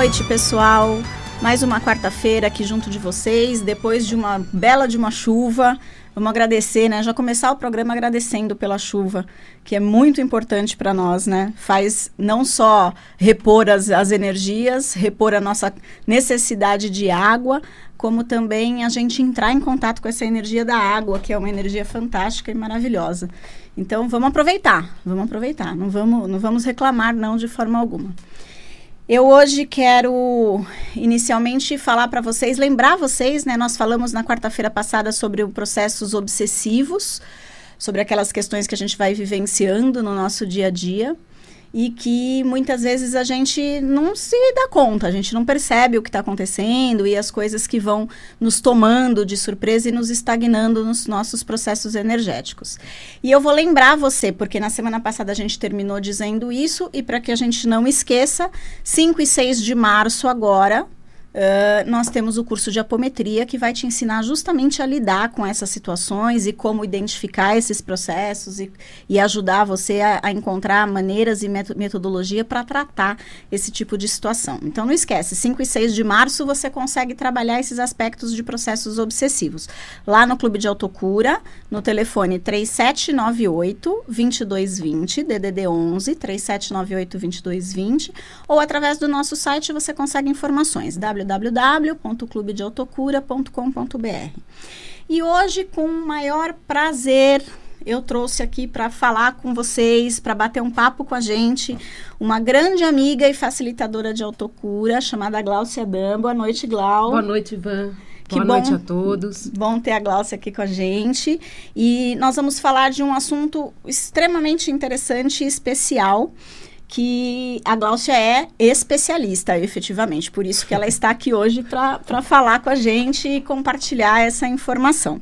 noite, pessoal. Mais uma quarta-feira aqui junto de vocês, depois de uma bela de uma chuva. Vamos agradecer, né? Já começar o programa agradecendo pela chuva, que é muito importante para nós, né? Faz não só repor as energias, repor a nossa necessidade de água, como também a gente entrar em contato com essa energia da água, que é uma energia fantástica e maravilhosa. Então, vamos aproveitar. Não vamos reclamar, não, de forma alguma. Eu hoje quero inicialmente falar para vocês, lembrar vocês, né? Nós falamos na quarta-feira passada sobre os processos obsessivos, sobre aquelas questões que a gente vai vivenciando no nosso dia a dia e que muitas vezes a gente não se dá conta, a gente não percebe o que está acontecendo e as coisas que vão nos tomando de surpresa e nos estagnando nos nossos processos energéticos. E eu vou lembrar você, porque na semana passada a gente terminou dizendo isso, e para que a gente não esqueça, 5 e 6 de março agora, nós temos o curso de apometria que vai te ensinar justamente a lidar com essas situações e como identificar esses processos e ajudar você a encontrar maneiras e metodologia para tratar esse tipo de situação. Então não esquece, 5 e 6 de março você consegue trabalhar esses aspectos de processos obsessivos. Lá no Clube de Autocura, no telefone 3798-2220, DDD 11, 3798-2220, ou através do nosso site você consegue informações, www.clubedeautocura.com.br. E hoje, com o maior prazer, eu trouxe aqui para falar com vocês, para bater um papo com a gente, uma grande amiga e facilitadora de autocura, chamada Gláucia Dan. Boa noite, Glau. Boa noite, Ivan. Boa noite a todos. Bom ter a Gláucia aqui com a gente. E nós vamos falar de um assunto extremamente interessante e especial, que a Gláucia é especialista, efetivamente. Por isso que ela está aqui hoje para falar com a gente e compartilhar essa informação.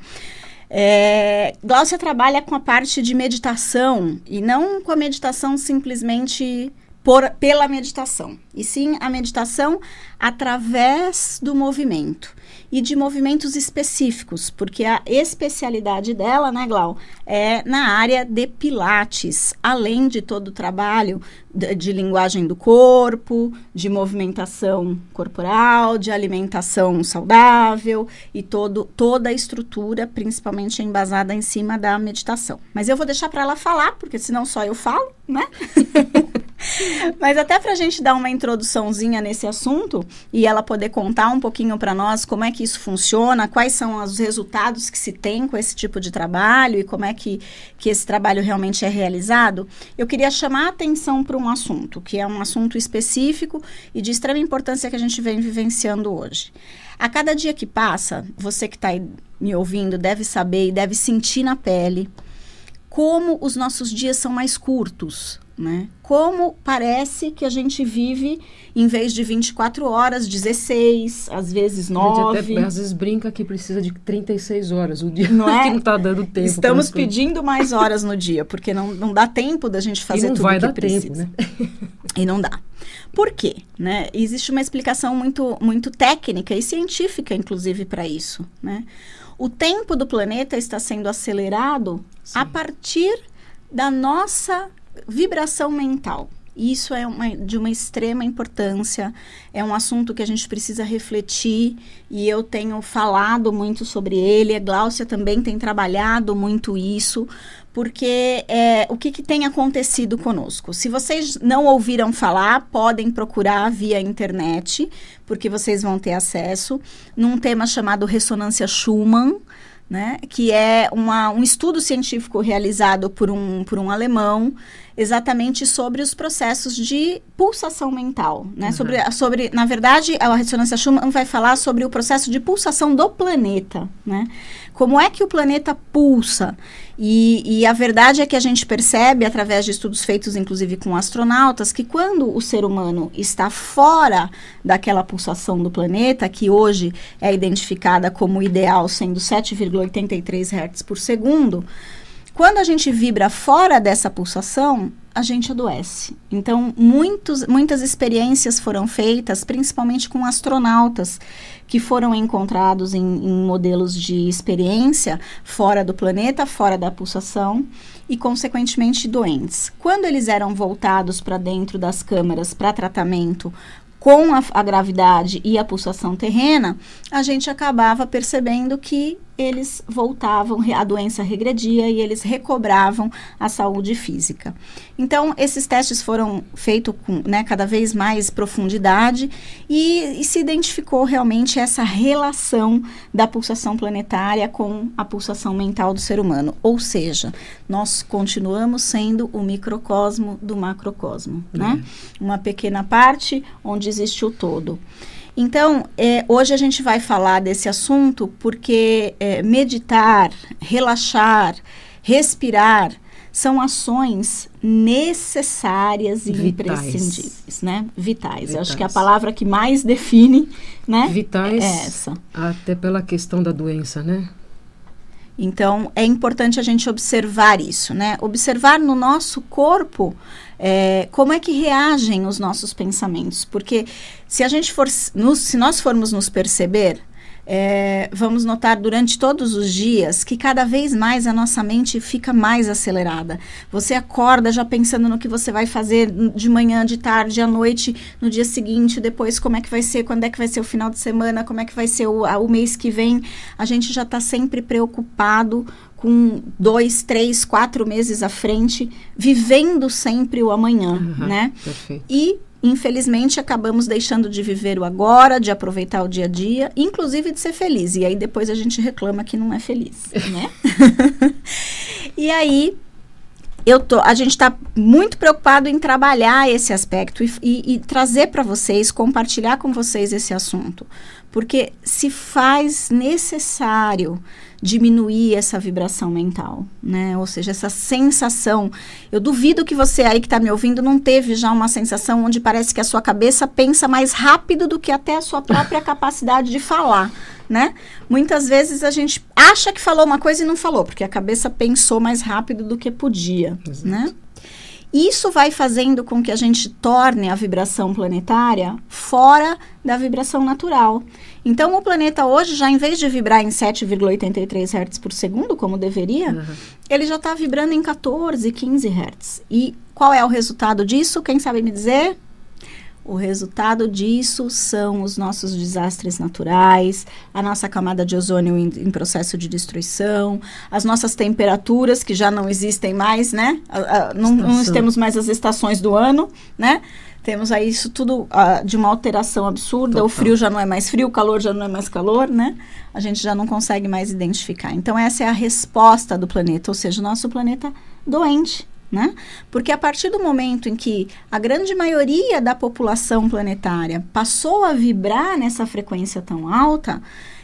Gláucia trabalha com a parte de meditação, e não com a meditação simplesmente pela meditação, e sim a meditação através do movimento. E de movimentos específicos, porque a especialidade dela, né, Glau, é na área de Pilates, além de todo o trabalho de linguagem do corpo, de movimentação corporal, de alimentação saudável e toda a estrutura, principalmente embasada em cima da meditação. Mas eu vou deixar para ela falar, porque senão só eu falo, né? Mas até para a gente dar uma introduçãozinha nesse assunto e ela poder contar um pouquinho para nós como é que isso funciona, quais são os resultados que se tem com esse tipo de trabalho e como é que esse trabalho realmente é realizado, eu queria chamar a atenção para um assunto, que é um assunto específico e de extrema importância que a gente vem vivenciando hoje. A cada dia que passa, você que está aí me ouvindo deve saber e deve sentir na pele como os nossos dias são mais curtos, né? Como parece que a gente vive, em vez de 24 horas, 16, às vezes 9. A gente até às vezes brinca que precisa de 36 horas o dia, não é? Que não está dando tempo. Estamos pedindo mais horas no dia, porque não dá tempo da gente fazer tudo o que precisa. Tempo, né? E não dá. Por quê? Né? Existe uma explicação muito, muito técnica e científica, inclusive, para isso, né? O tempo do planeta está sendo acelerado a partir da nossa vibração mental. Isso é de uma extrema importância, é um assunto que a gente precisa refletir e eu tenho falado muito sobre ele, a Gláucia também tem trabalhado muito isso, porque o que tem acontecido conosco? Se vocês não ouviram falar, podem procurar via internet, porque vocês vão ter acesso, num tema chamado Ressonância Schumann, né, que é um estudo científico realizado por um alemão, exatamente sobre os processos de pulsação mental, né? Sobre, na verdade, a ressonância Schumann vai falar sobre o processo de pulsação do planeta, né? Como é que o planeta pulsa? E a verdade é que a gente percebe, através de estudos feitos, inclusive, com astronautas, que quando o ser humano está fora daquela pulsação do planeta, que hoje é identificada como ideal, sendo 7,83 Hz por segundo, quando a gente vibra fora dessa pulsação, a gente adoece. Então, muitas experiências foram feitas, principalmente com astronautas, que foram encontrados em modelos de experiência fora do planeta, fora da pulsação, e, consequentemente, doentes. Quando eles eram voltados para dentro das câmaras para tratamento com a gravidade e a pulsação terrena, a gente acabava percebendo que eles voltavam, a doença regredia e eles recobravam a saúde física. Então, esses testes foram feitos com, né, cada vez mais profundidade e se identificou realmente essa relação da pulsação planetária com a pulsação mental do ser humano. Ou seja, nós continuamos sendo o microcosmo do macrocosmo, né? Uma pequena parte onde existe o todo. Então, hoje a gente vai falar desse assunto porque meditar, relaxar, respirar são ações necessárias e imprescindíveis, né? Vitais. Eu acho que é a palavra que mais define, né? Vitais, é essa. Até pela questão da doença, né? Então, é importante a gente observar isso, né? Observar no nosso corpo como é que reagem os nossos pensamentos. Porque se nós formos nos perceber, vamos notar durante todos os dias que cada vez mais a nossa mente fica mais acelerada. Você acorda já pensando no que você vai fazer de manhã, de tarde, à noite, no dia seguinte, depois como é que vai ser, quando é que vai ser o final de semana, como é que vai ser o mês que vem. A gente já está sempre preocupado com 2, 3, 4 meses à frente, vivendo sempre o amanhã, né? Perfeito. E infelizmente, acabamos deixando de viver o agora, de aproveitar o dia a dia, inclusive de ser feliz. E aí, depois a gente reclama que não é feliz, né? E aí, a gente está muito preocupado em trabalhar esse aspecto e trazer para vocês, compartilhar com vocês esse assunto. Porque se faz necessário diminuir essa vibração mental, né? Ou seja, essa sensação. Eu duvido que você aí que está me ouvindo não teve já uma sensação onde parece que a sua cabeça pensa mais rápido do que até a sua própria capacidade de falar, né? Muitas vezes a gente acha que falou uma coisa e não falou, porque a cabeça pensou mais rápido do que podia, né? Isso vai fazendo com que a gente torne a vibração planetária fora da vibração natural. Então, o planeta hoje, já em vez de vibrar em 7,83 Hz por segundo, como deveria, ele já está vibrando em 14, 15 Hz. E qual é o resultado disso? Quem sabe me dizer? O resultado disso são os nossos desastres naturais, a nossa camada de ozônio em processo de destruição, as nossas temperaturas que já não existem mais, né? Não temos mais as estações do ano, né? Temos aí isso tudo de uma alteração absurda. Total. O frio já não é mais frio, o calor já não é mais calor, né? A gente já não consegue mais identificar. Então, essa é a resposta do planeta, ou seja, o nosso planeta doente. Né? Porque a partir do momento em que a grande maioria da população planetária passou a vibrar nessa frequência tão alta,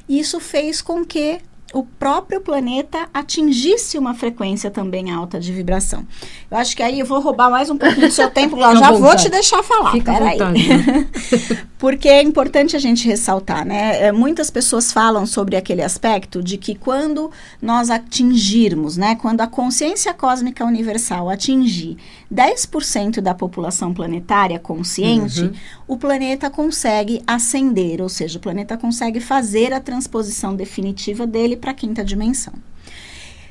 isso fez com que o próprio planeta atingisse uma frequência também alta de vibração. Eu acho que aí eu vou roubar mais um pouquinho do seu tempo lá, já vou te deixar falar. Fica à vontade, né? Porque é importante a gente ressaltar, né? Muitas pessoas falam sobre aquele aspecto de que quando nós atingirmos, né? Quando a consciência cósmica universal atingir 10% da população planetária consciente, o planeta consegue ascender, ou seja, o planeta consegue fazer a transposição definitiva dele para a quinta dimensão.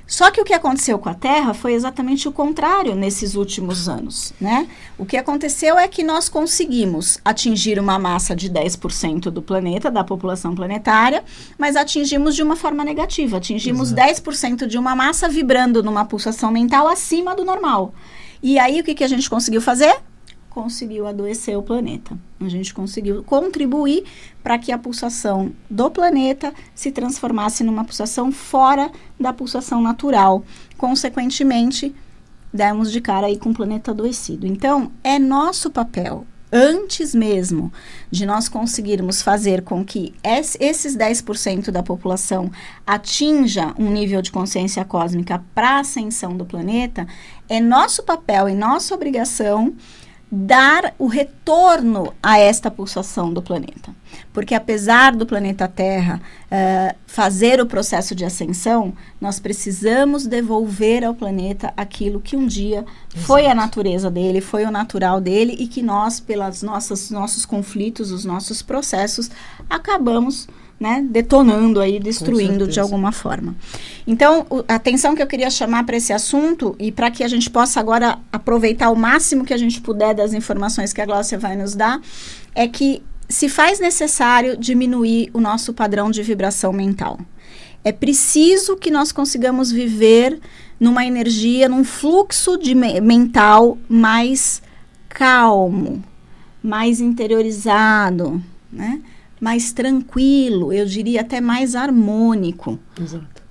Só que o que aconteceu com a Terra foi exatamente o contrário nesses últimos anos, né? O que aconteceu é que nós conseguimos atingir uma massa de 10% do planeta, da população planetária, mas atingimos de uma forma negativa. Atingimos 10% de uma massa vibrando numa pulsação mental acima do normal. E aí, o que a gente conseguiu fazer? Conseguiu adoecer o planeta. A gente conseguiu contribuir para que a pulsação do planeta se transformasse numa pulsação fora da pulsação natural. Consequentemente, demos de cara aí com o planeta adoecido. Então, é nosso papel, antes mesmo de nós conseguirmos fazer com que esses 10% da população atinja um nível de consciência cósmica para a ascensão do planeta, é nosso papel e nossa obrigação dar o retorno a esta pulsação do planeta. Porque apesar do planeta Terra fazer o processo de ascensão, nós precisamos devolver ao planeta aquilo que um dia foi a natureza dele, foi o natural dele e que nós, pelos nossos conflitos, os nossos processos, acabamos né, detonando aí, destruindo de alguma forma. Então, a atenção que eu queria chamar para esse assunto, e para que a gente possa agora aproveitar o máximo que a gente puder das informações que a Gláucia vai nos dar, é que se faz necessário diminuir o nosso padrão de vibração mental. É preciso que nós consigamos viver numa energia, num fluxo mental mais calmo, mais interiorizado, né? Mais tranquilo, eu diria até mais harmônico,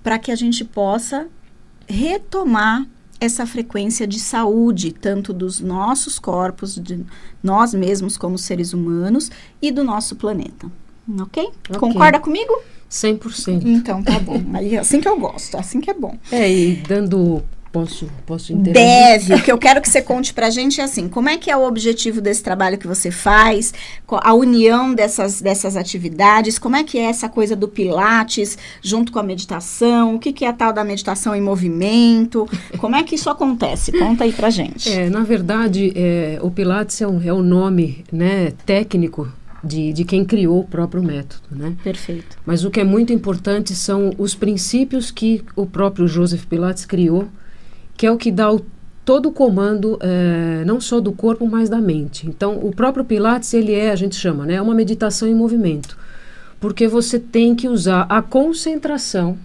para que a gente possa retomar essa frequência de saúde, tanto dos nossos corpos, de nós mesmos como seres humanos e do nosso planeta. Ok? Concorda comigo? 100%. Então, tá bom. Aí, assim que eu gosto, assim que é bom. E dando... Posso interagir? Deve. O que eu quero que você conte pra gente é assim, como é que é o objetivo desse trabalho que você faz, a união dessas atividades, como é que é essa coisa do Pilates junto com a meditação, o que é a tal da meditação em movimento, como é que isso acontece? Conta aí pra gente. Na verdade, o Pilates é o nome, né, técnico de quem criou o próprio método, né? Perfeito. Mas o que é muito importante são os princípios que o próprio Joseph Pilates criou, que é o que dá todo o comando, não só do corpo, mas da mente. Então, o próprio Pilates, a gente chama, né, uma meditação em movimento, porque você tem que usar a concentração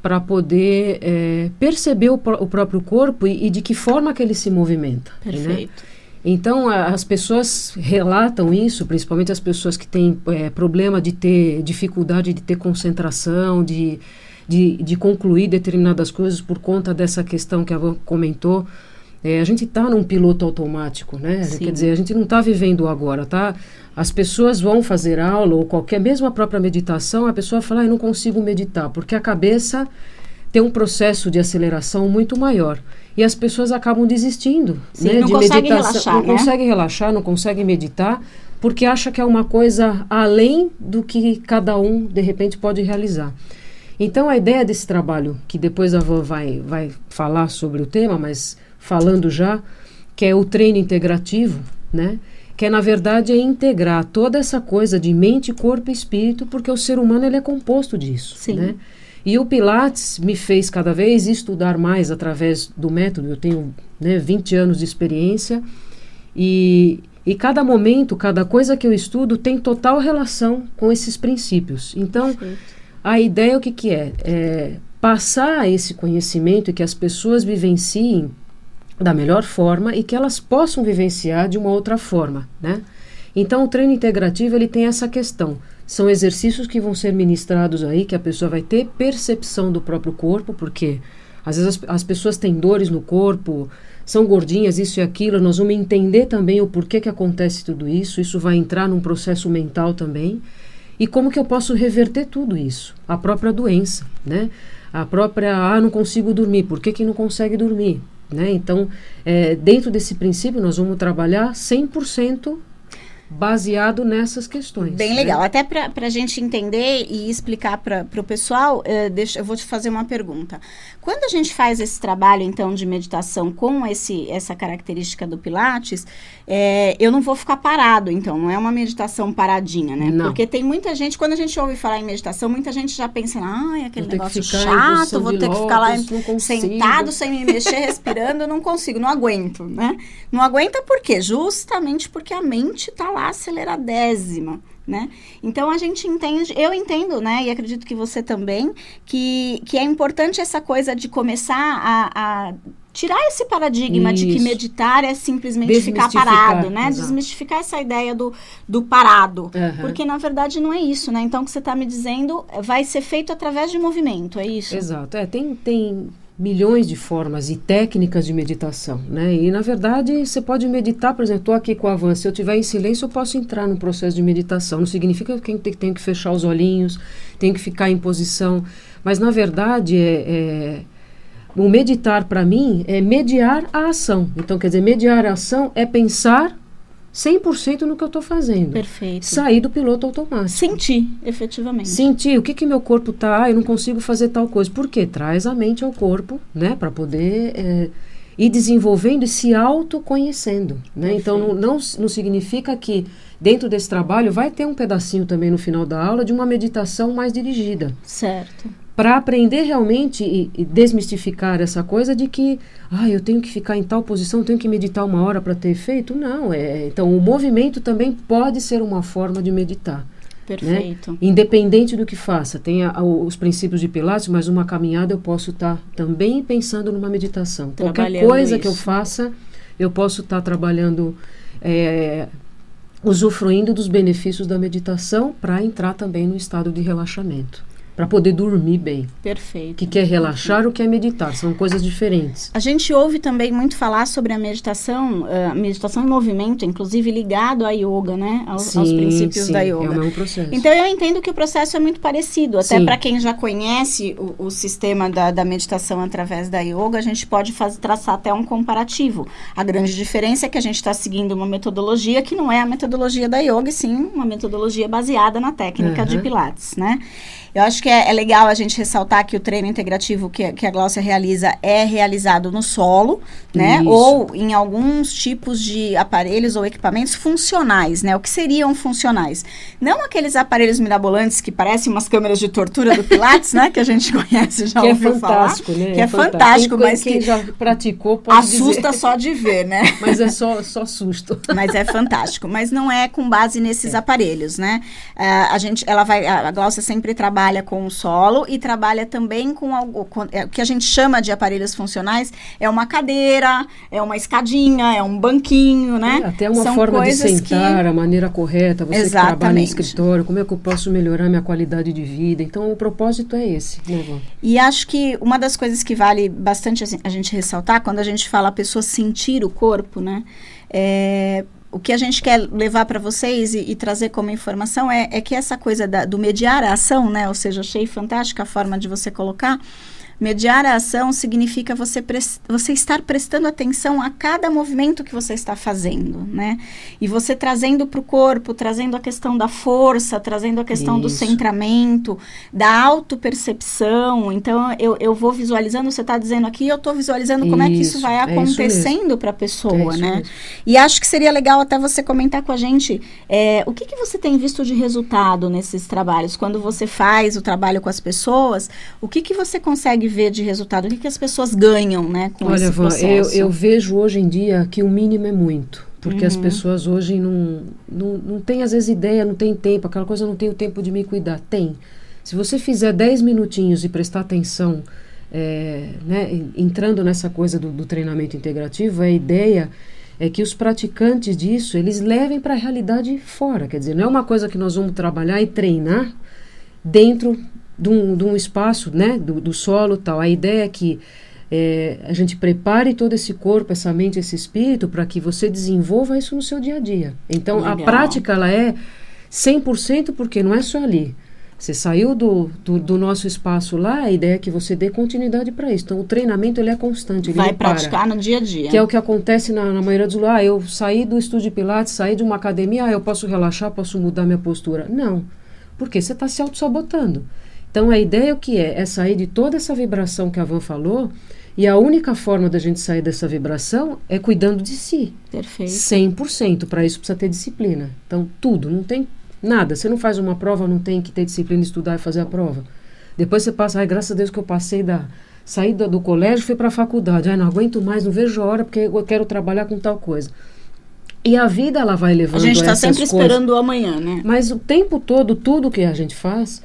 para poder perceber o próprio corpo e de que forma que ele se movimenta. Perfeito. Né? Então, as pessoas relatam isso, principalmente as pessoas que têm problema de ter dificuldade de ter concentração, de concluir determinadas coisas por conta dessa questão que a Van comentou. A gente está num piloto automático, né? Sim. Quer dizer, a gente não está vivendo o agora, tá? As pessoas vão fazer aula ou mesmo a própria meditação, a pessoa fala, eu não consigo meditar, porque a cabeça tem um processo de aceleração muito maior. E as pessoas acabam desistindo, Sim, né, não de consegue meditação. relaxar, não né? consegue relaxar, não consegue meditar, porque acha que é uma coisa além do que cada um, de repente, pode realizar. Então, a ideia desse trabalho, que depois a Van vai falar sobre o tema, mas falando já, que é o treino integrativo, né? Que na verdade, é integrar toda essa coisa de mente, corpo e espírito, porque o ser humano ele é composto disso. Sim. Né? E o Pilates me fez cada vez estudar mais através do método. Eu tenho 20 anos de experiência e cada momento, cada coisa que eu estudo tem total relação com esses princípios. Então, perfeito. A ideia o que é? É passar esse conhecimento e que as pessoas vivenciem da melhor forma e que elas possam vivenciar de uma outra forma, né? Então, o treino integrativo, ele tem essa questão. São exercícios que vão ser ministrados aí, que a pessoa vai ter percepção do próprio corpo, porque às vezes as pessoas têm dores no corpo, são gordinhas, isso e aquilo, nós vamos entender também o porquê que acontece tudo isso, isso vai entrar num processo mental também. E como que eu posso reverter tudo isso? A própria doença, né? A própria, não consigo dormir, por que não consegue dormir? Né? Então, dentro desse princípio, nós vamos trabalhar 100% baseado nessas questões. Bem legal. Até para a gente entender e explicar para o pessoal, eu vou te fazer uma pergunta. Quando a gente faz esse trabalho, então, de meditação com essa característica do Pilates, eu não vou ficar parado, então, não é uma meditação paradinha, né? Não. Porque tem muita gente, quando a gente ouve falar em meditação, muita gente já pensa, aquele negócio chato, vou ter que ficar lá sentado, sem me mexer, respirando, eu não consigo, não aguento, né? Não aguenta por quê? Justamente porque a mente está lá aceleradésima, né? Então, a gente entende, eu entendo, né? E acredito que você também, que é importante essa coisa de começar a tirar esse paradigma de que meditar é simplesmente ficar parado, né? Exato. Desmistificar essa ideia do parado. Uhum. Porque, na verdade, não é isso, né? Então, o que você está me dizendo vai ser feito através de movimento, é isso? Exato. Tem milhões de formas e técnicas de meditação, né? E, na verdade, você pode meditar, por exemplo, estou aqui com a Van, se eu estiver em silêncio, eu posso entrar no processo de meditação. Não significa que tenho que fechar os olhinhos, tenho que ficar em posição. Mas, na verdade, o meditar, para mim, é mediar a ação. Então, quer dizer, mediar a ação é pensar 100% no que eu estou fazendo. Perfeito. Sair do piloto automático. Sentir, efetivamente. Sentir, o que meu corpo está, eu não consigo fazer tal coisa. Por quê? Traz a mente ao corpo, né, para poder ir desenvolvendo e se autoconhecendo, né? Então, não significa que dentro desse trabalho vai ter um pedacinho também no final da aula de uma meditação mais dirigida. Certo. Para aprender realmente e desmistificar essa coisa de que eu tenho que ficar em tal posição, tenho que meditar 1 hora para ter efeito. Não, então o movimento também pode ser uma forma de meditar. Perfeito. Né? Independente do que faça, tem os princípios de Pilates, mas uma caminhada eu posso estar também pensando numa meditação. Qualquer coisa que eu faça, eu posso estar trabalhando, usufruindo dos benefícios da meditação para entrar também no estado de relaxamento. Para poder dormir bem. Perfeito. O que quer relaxar, o que é meditar. São coisas diferentes. A gente ouve também muito falar sobre a meditação em movimento, inclusive ligado à yoga, né? Aos princípios da yoga. É o mesmo processo. Então, eu entendo que o processo é muito parecido. Até para quem já conhece o sistema da meditação através da yoga, a gente pode traçar até um comparativo. A grande diferença é que a gente está seguindo uma metodologia que não é a metodologia da yoga, e sim uma metodologia baseada na técnica de Pilates, né? Eu acho que é legal a gente ressaltar que o treino integrativo que a Gláucia realiza é realizado no solo, né? Isso. Ou em alguns tipos de aparelhos ou equipamentos funcionais, né? O que seriam funcionais? Não aqueles aparelhos mirabolantes que parecem umas câmeras de tortura do Pilates, né? Que a gente conhece, já ouviu falar. Que é fantástico, né? Que é fantástico, mas quem que já praticou pode assusta só de ver, né? Mas é só susto. Mas é fantástico. Mas não é com base nesses aparelhos, né? A Gláucia sempre trabalha com o solo e trabalha também com o que a gente chama de aparelhos funcionais, é uma cadeira, é uma escadinha, é um banquinho, né? Até uma forma de sentar, a maneira correta, você que trabalha no escritório, como é que eu posso melhorar minha qualidade de vida? Então, o propósito é esse, né, Vó? E acho que uma das coisas que vale bastante a gente ressaltar, quando a gente fala a pessoa sentir o corpo, né? O que a gente quer levar para vocês e trazer como informação é que essa coisa do mediar a ação, né? Ou seja, achei fantástica a forma de você colocar. Mediar a ação significa você estar prestando atenção a cada movimento que você está fazendo, né? E você trazendo para o corpo, trazendo a questão da força, trazendo a questão do centramento, da autopercepção. Então, eu vou visualizando, você está dizendo aqui, eu estou visualizando como é que isso vai acontecendo para a pessoa, né? Mesmo. E acho que seria legal até você comentar com a gente o que você tem visto de resultado nesses trabalhos. Quando você faz o trabalho com as pessoas, o que você consegue ver de resultado? O que as pessoas ganham, né, com esse processo? Olha, eu vejo hoje em dia que o mínimo é muito, porque as pessoas hoje não têm às vezes ideia, não tem tempo, aquela coisa, não tenho tempo de me cuidar. Tem. Se você fizer 10 minutinhos e prestar atenção, né, entrando nessa coisa do treinamento integrativo, a ideia é que os praticantes disso, eles levem para a realidade fora, quer dizer, não é uma coisa que nós vamos trabalhar e treinar dentro de um espaço, né, do solo e tal. A ideia é que a gente prepare todo esse corpo, essa mente, esse espírito, para que você desenvolva isso no seu dia a dia. Então, legal. A prática, ela é 100%, porque não é só ali. Você saiu do nosso espaço lá, a ideia é que você dê continuidade para isso. Então, o treinamento, ele é constante. Ele vai praticar no dia a dia. Que é o que acontece na maioria dos lugares. Eu saí do estúdio de Pilates, saí de uma academia, eu posso relaxar, posso mudar minha postura. Não, porque você está se auto-sabotando. Então, a ideia o que é sair de toda essa vibração que a Van falou, e a única forma da gente sair dessa vibração é cuidando de si. Perfeito. 100%. Para isso precisa ter disciplina. Então, tudo, não tem nada. Você não faz uma prova, não tem que ter disciplina, estudar e fazer a prova. Depois você passa, graças a Deus que eu passei saí do colégio, fui para a faculdade. Não aguento mais, não vejo a hora, porque eu quero trabalhar com tal coisa. E a vida, ela vai levando essas coisas. A gente está sempre esperando o amanhã, né? Mas o tempo todo, tudo que a gente faz...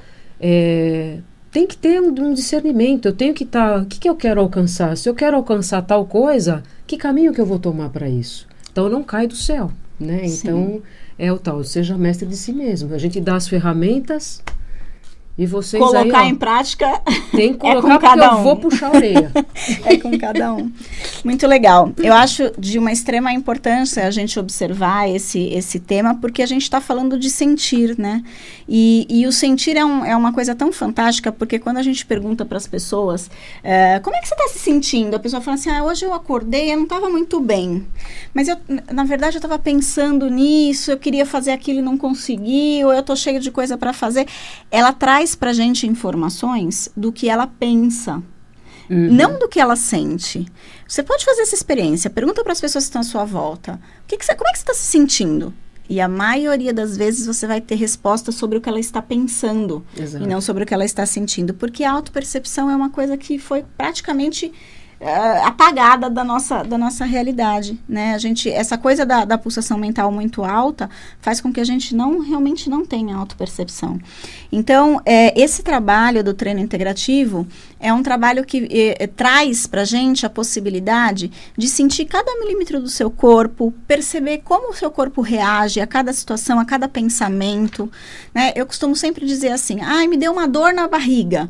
tem que ter um discernimento. Eu tenho que estar... O que eu quero alcançar? Se eu quero alcançar tal coisa, que caminho que eu vou tomar para isso? Então, não cai do céu, né? Sim. Então, é o tal, seja mestre de si mesmo. A gente dá as ferramentas e vocês colocar aí, em prática. Tem que colocar porque eu vou puxar a orelha. É com cada um. Muito legal. Eu acho de uma extrema importância a gente observar esse tema, porque a gente está falando de sentir, né? E o sentir é uma coisa tão fantástica, porque quando a gente pergunta para as pessoas, como é que você está se sentindo? A pessoa fala assim, hoje eu acordei, eu não estava muito bem. Mas, na verdade, eu estava pensando nisso, eu queria fazer aquilo e não consegui, ou eu estou cheio de coisa para fazer. Ela traz para a gente informações do que ela pensa. não do que ela sente. Você pode fazer essa experiência, pergunta para as pessoas que estão à sua volta, como é que você está se sentindo? E a maioria das vezes você vai ter resposta sobre o que ela está pensando. Exato. E não sobre o que ela está sentindo. Porque a autopercepção é uma coisa que foi praticamente apagada da nossa realidade, né? Essa coisa da pulsação mental muito alta faz com que a gente realmente não tenha autopercepção. Então, esse trabalho do treino integrativo é um trabalho que traz pra gente a possibilidade de sentir cada milímetro do seu corpo, perceber como o seu corpo reage a cada situação, a cada pensamento, né? Eu costumo sempre dizer assim, me deu uma dor na barriga.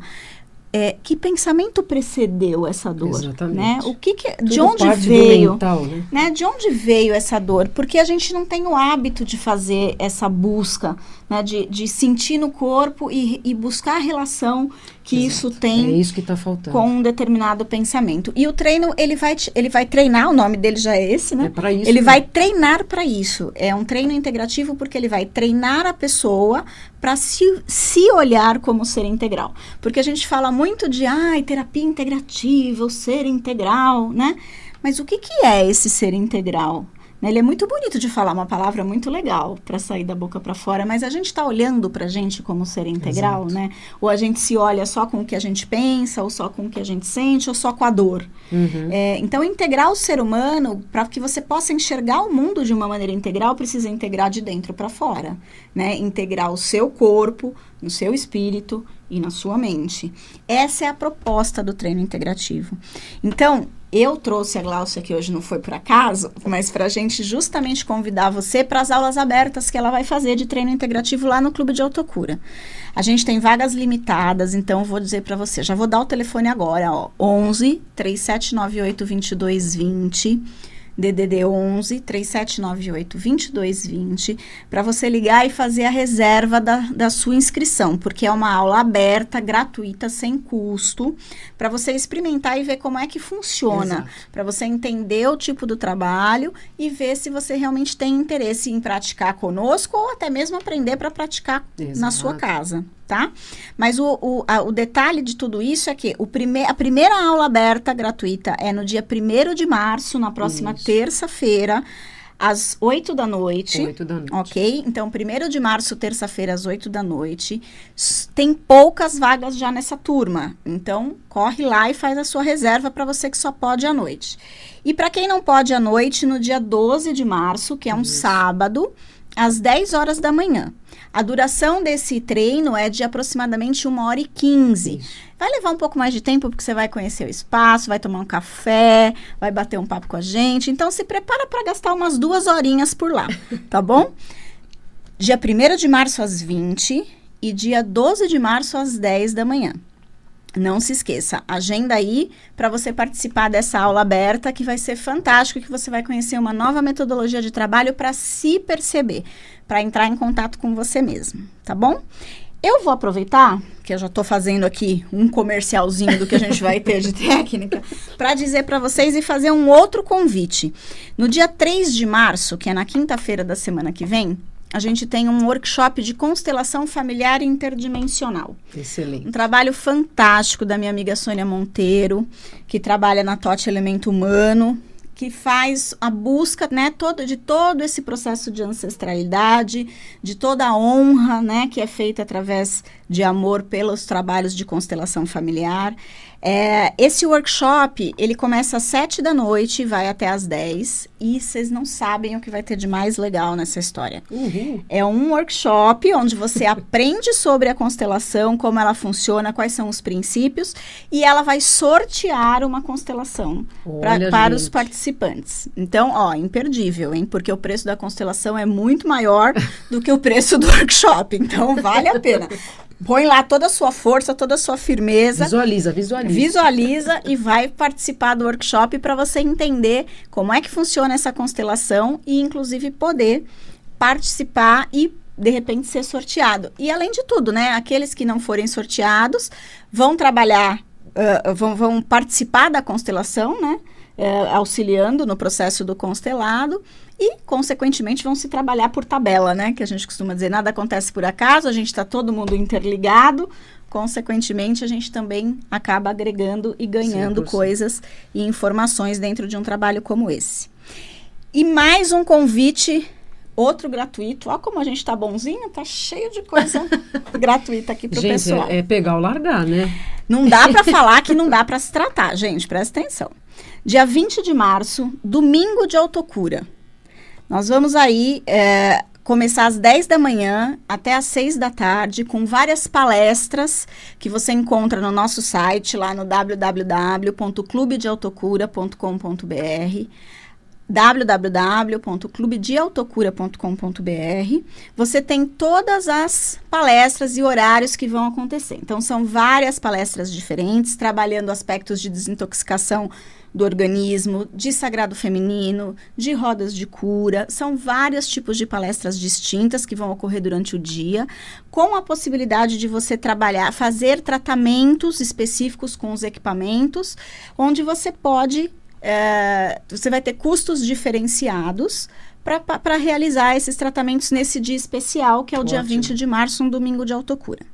Que pensamento precedeu essa dor? Exatamente. Né? De onde veio? Mental, né? De onde veio essa dor? Porque a gente não tem o hábito de fazer essa busca, né? De sentir no corpo e buscar a relação que Exato. Isso tem. É isso que está faltando. Com um determinado pensamento. E o treino, ele vai treinar, o nome dele já é esse, né? É para isso. Ele vai treinar para isso. É um treino integrativo porque ele vai treinar a pessoa para se olhar como ser integral. Porque a gente fala muito de terapia integrativa, o ser integral, né? Mas o que é esse ser integral? Ele é muito bonito de falar, uma palavra muito legal para sair da boca para fora, mas a gente está olhando para a gente como ser integral, Exato. Né? Ou a gente se olha só com o que a gente pensa, ou só com o que a gente sente, ou só com a dor. Uhum. Então, integrar o ser humano, para que você possa enxergar o mundo de uma maneira integral, precisa integrar de dentro para fora, né? Integrar o seu corpo, no seu espírito e na sua mente. Essa é a proposta do treino integrativo. Então, eu trouxe a Gláucia, que hoje não foi por acaso, mas para a gente justamente convidar você para as aulas abertas que ela vai fazer de treino integrativo lá no Clube de Autocura. A gente tem vagas limitadas, então vou dizer para você, já vou dar o telefone agora, 11 3798 2220, DDD 11 3798 2220, para você ligar e fazer a reserva da sua inscrição, porque é uma aula aberta, gratuita, sem custo, para você experimentar e ver como é que funciona, para você entender o tipo do trabalho e ver se você realmente tem interesse em praticar conosco ou até mesmo aprender para praticar na sua casa. Tá? Mas o detalhe de tudo isso é que a primeira aula aberta gratuita é no dia 1º de março, na próxima terça-feira, às 8 da noite. 8 da noite. Ok? Então, 1º de março, terça-feira, às 8 da noite. Tem poucas vagas já nessa turma. Então, corre lá e faz a sua reserva para você que só pode à noite. E para quem não pode à noite, no dia 12 de março, que é um sábado, às 10 horas da manhã. A duração desse treino é de aproximadamente 1h15. Vai levar um pouco mais de tempo, porque você vai conhecer o espaço, vai tomar um café, vai bater um papo com a gente. Então, se prepara para gastar umas 2 horinhas por lá, tá bom? Dia 1º de março às 20 e dia 12 de março às 10 da manhã. Não se esqueça, agenda aí para você participar dessa aula aberta, que vai ser fantástico, que você vai conhecer uma nova metodologia de trabalho para se perceber, para entrar em contato com você mesmo, tá bom? Eu vou aproveitar, que eu já estou fazendo aqui um comercialzinho do que a gente vai ter de técnica, para dizer para vocês e fazer um outro convite. No dia 3 de março, que é na quinta-feira da semana que vem, a gente tem um workshop de constelação familiar interdimensional. Excelente. Um trabalho fantástico da minha amiga Sônia Monteiro, que trabalha na TOT Elemento Humano, que faz a busca, né, de todo esse processo de ancestralidade, de toda a honra, né, que é feita através de amor pelos trabalhos de constelação familiar. Esse workshop, ele começa às 7 da noite e vai até às 10, e vocês não sabem o que vai ter de mais legal nessa história. Uhum. É um workshop onde você aprende sobre a constelação, como ela funciona, quais são os princípios, e ela vai sortear uma constelação para os participantes. Então, imperdível, hein? Porque o preço da constelação é muito maior do que o preço do workshop, então vale a pena. Põe lá toda a sua força, toda a sua firmeza. Visualiza e vai participar do workshop para você entender como é que funciona essa constelação e, inclusive, poder participar e, de repente, ser sorteado. E, além de tudo, né, aqueles que não forem sorteados vão trabalhar, vão participar da constelação, né, auxiliando no processo do constelado. E, consequentemente, vão se trabalhar por tabela, né? Que a gente costuma dizer, nada acontece por acaso, a gente está todo mundo interligado, consequentemente, a gente também acaba agregando e ganhando 100%. Coisas e informações dentro de um trabalho como esse. E mais um convite, outro gratuito. Olha como a gente tá bonzinho, tá cheio de coisa gratuita aqui pro pessoal. É pegar ou largar, né? Não dá para falar que não dá para se tratar, gente, presta atenção. Dia 20 de março, domingo de autocura. Nós vamos aí começar às 10 da manhã até às 6 da tarde, com várias palestras que você encontra no nosso site, lá no www.clubedeautocura.com.br, www.clubedeautocura.com.br. Você tem todas as palestras e horários que vão acontecer. Então, são várias palestras diferentes, trabalhando aspectos de desintoxicação do organismo, de sagrado feminino, de rodas de cura. São vários tipos de palestras distintas que vão ocorrer durante o dia, com a possibilidade de você trabalhar, fazer tratamentos específicos com os equipamentos, onde você pode, você vai ter custos diferenciados para realizar esses tratamentos nesse dia especial, que é o dia 20 de março, um domingo de autocura.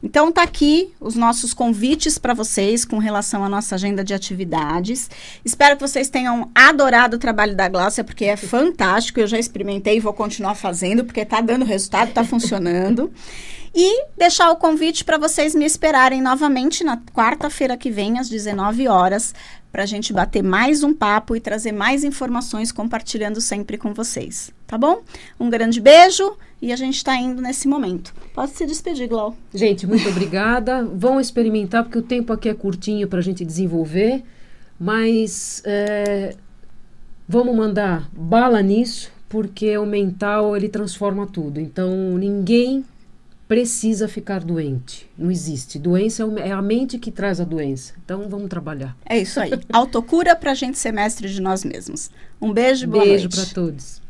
Então, tá aqui os nossos convites para vocês com relação à nossa agenda de atividades. Espero que vocês tenham adorado o trabalho da Gláucia, porque é fantástico. Eu já experimentei e vou continuar fazendo, porque tá dando resultado, tá funcionando. E deixar o convite para vocês me esperarem novamente na quarta-feira que vem, às 19 horas, para a gente bater mais um papo e trazer mais informações, compartilhando sempre com vocês. Tá bom? Um grande beijo e a gente está indo nesse momento. Pode se despedir, Glau. Gente, muito obrigada. Vão experimentar, porque o tempo aqui é curtinho para a gente desenvolver, mas vamos mandar bala nisso, porque o mental, ele transforma tudo. Então, ninguém precisa ficar doente. Não existe. Doença é a mente que traz a doença. Então, vamos trabalhar. É isso aí. Autocura para a gente ser mestre de nós mesmos. Um beijo e boa noite. Beijo para todos.